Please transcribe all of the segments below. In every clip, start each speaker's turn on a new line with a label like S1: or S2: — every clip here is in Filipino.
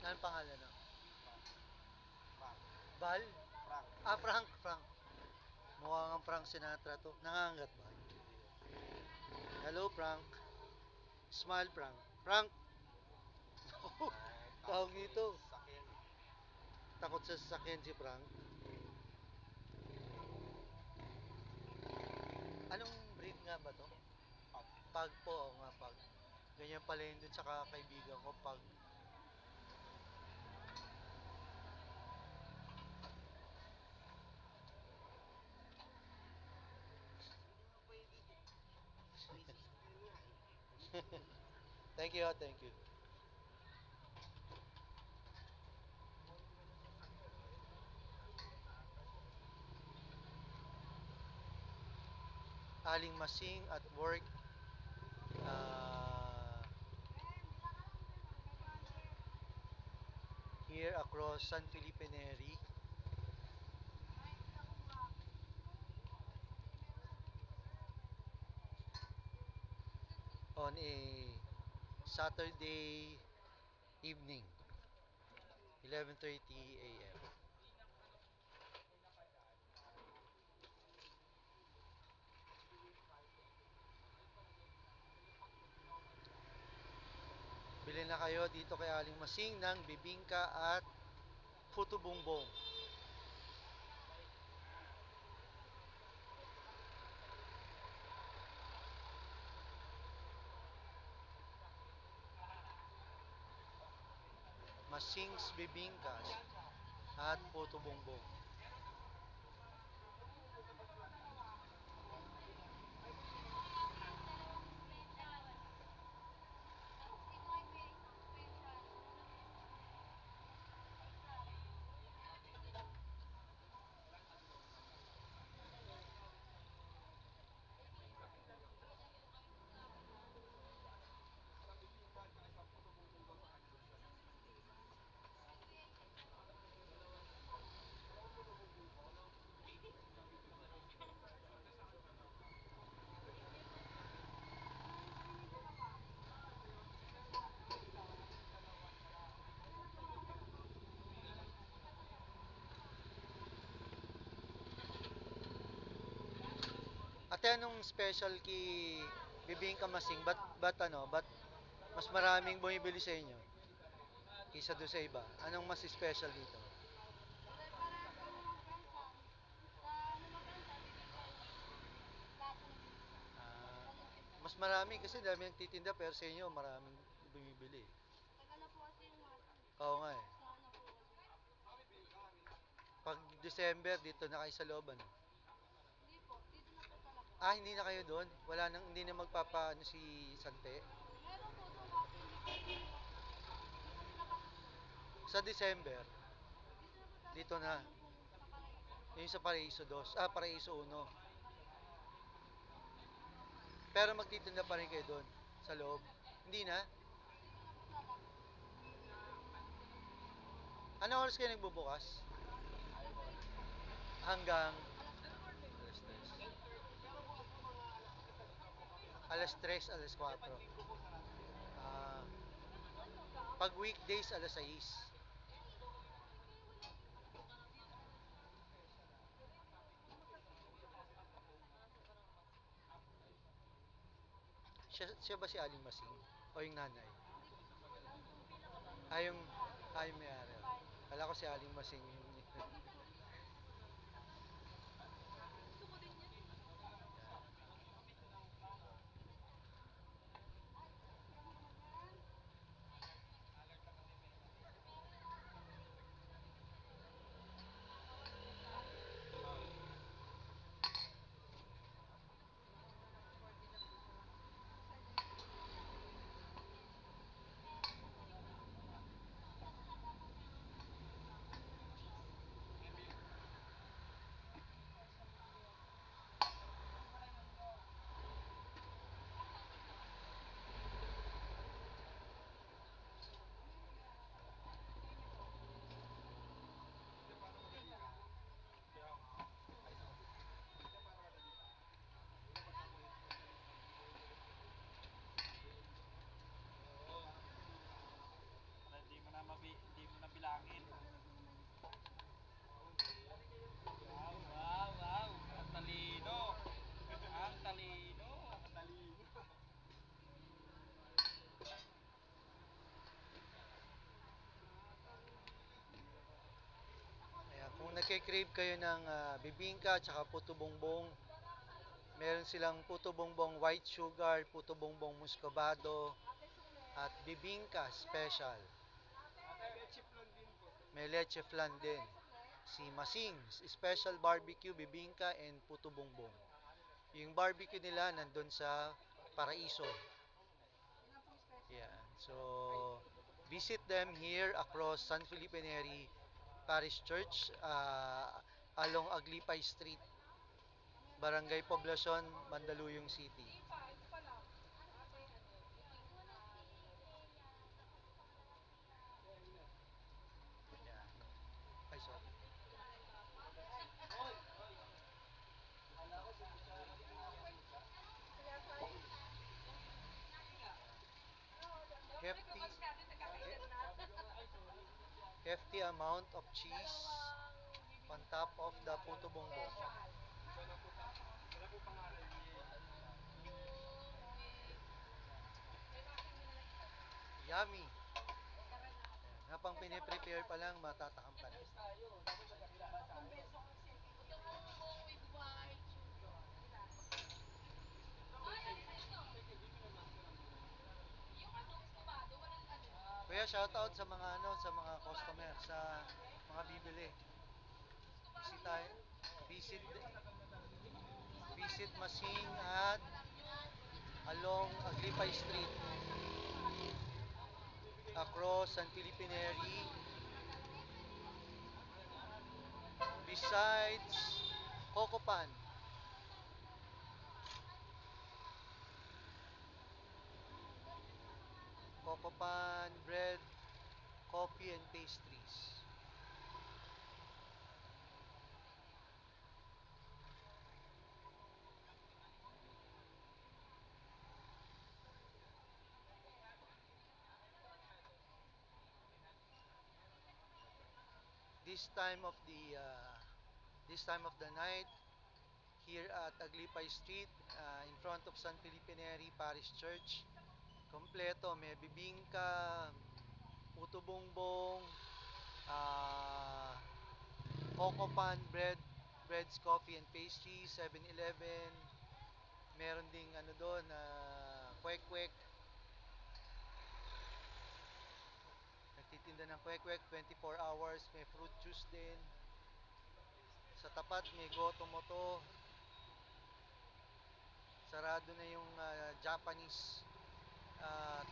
S1: Anong pangalan no? Val? Ah, Frank, Frank. Mukha kang Frank Sinatra to. Nangangagat ba? Hello, Frank. Smile, Frank. Frank! Tawag dito. Takot sa sasakyan si Frank. Anong breed nga ba to? Pag po, oo nga, pag. Ganyan pala yun dun sa kaibigan ko, pag. Thank you, thank you. Aling Masing at work. Uh, Here across San Felipe Neri on a Saturday evening, 11:30 a.m. Bili na kayo dito kay Aling Masing ng bibingka at puto bumbong. Masing's bibingkas at puto bumbong. Ate, anong special bibingka Masing? Ba't mas maraming bumibili sa inyo kaysa doon sa iba? Anong mas special dito? Ah, mas marami kasi dami nagtitinda pero sa inyo maraming bumibili. Oo nga eh. Pag December, dito na kayo sa loob, ano? Ah, hindi na kayo doon? Hindi na magpapa, ano, si Sante? Sa December, dito na. Yung sa Paraiso 2. Ah, Paraiso 1. Pero magtitinda pa rin kayo doon, sa loob. Hindi na? Anong oras kayo nagbubukas? Hanggang alas 3, alas 4. Ah, pag weekdays, alas 6. Siya ba si Aling Masing? O yung nanay? Ah, yung may-ari. Kala ko si Aling Masing yung... nagke-crave kayo ng bibingka tsaka puto bongbong, meron silang puto bongbong white sugar, puto bongbong muscovado, at bibingka special. May leche flan din. Si Masing's Special Barbecue, Bibingka, and Puto Bongbong. Yung barbecue nila nandun sa Paraiso. Yeah. So, visit them here across San Felipe Neri Parish Church along Aglipay Street, Barangay Poblacion, Mandaluyong City. Yeah. Ay, sorry. Hefty, hefty amount of cheese on top of the puto bongbong. Yummy! Habang piniprepare pa lang, matatakam ka na. Kuya, shoutout sa mga sa mga customer, sa mga bibili. Visit tayo. Visit visit Masing at along Aglipay Street across San Felipe Neri besides Cocopan. Cocopan bread, coffee and pastries. This time of the night here at Aglipay Street in front of San Felipe Neri Parish Church. Kompleto, may bibingka, puto bongbong, ah, coco pan, breads, coffee and pastries, 7-Eleven. Meron ding ano doon, kwek-kwek. Nagtitinda ng kwek-kwek, 24 hours. May fruit juice din. Sa tapat may Gotomoto. Sarado na yung Japanese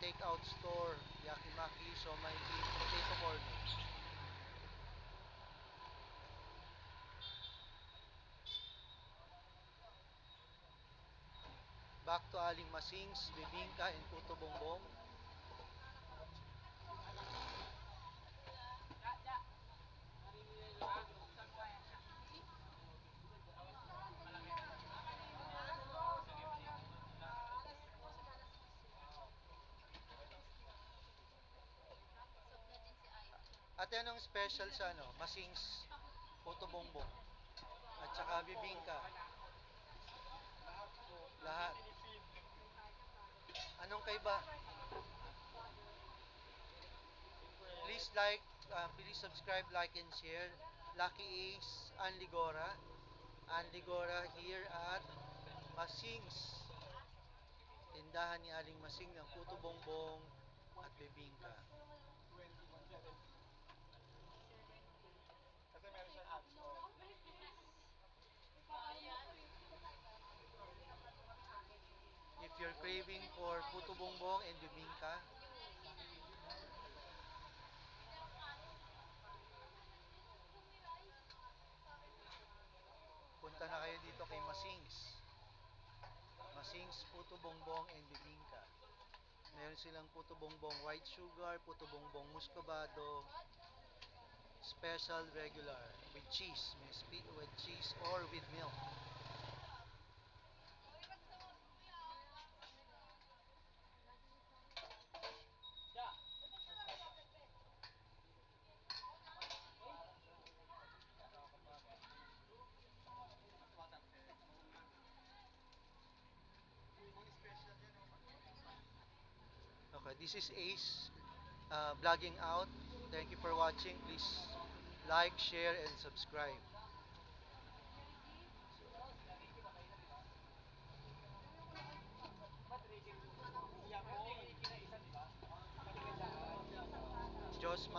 S1: take-out store, Yakimaki, Shomai King, Potato Corner. Back to Aling Masing's, Bibingka, and Puto Bongbong. Ate, anong special sa Masing's Puto Bongbong? At saka Bibingka. Lahat. Anong kaiba? Please subscribe, like, and share. Lucky Ace, Anligora here at Masing's. Tindahan ni Aling Masing ng Puto Bongbong at Bibingka. If you're craving for Puto Bongbong and Bibingka, punta na kayo dito kay Masing's. Masing's Puto Bongbong and Bibingka. Meron silang Puto Bongbong white sugar, Puto Bongbong muscovado, special regular with cheese. With cheese or with milk. Okay, this is Ace vlogging out. Thank you for watching. Please like, share, and subscribe.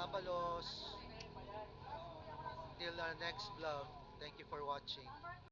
S1: Abalos. Till our next vlog. Thank you for watching.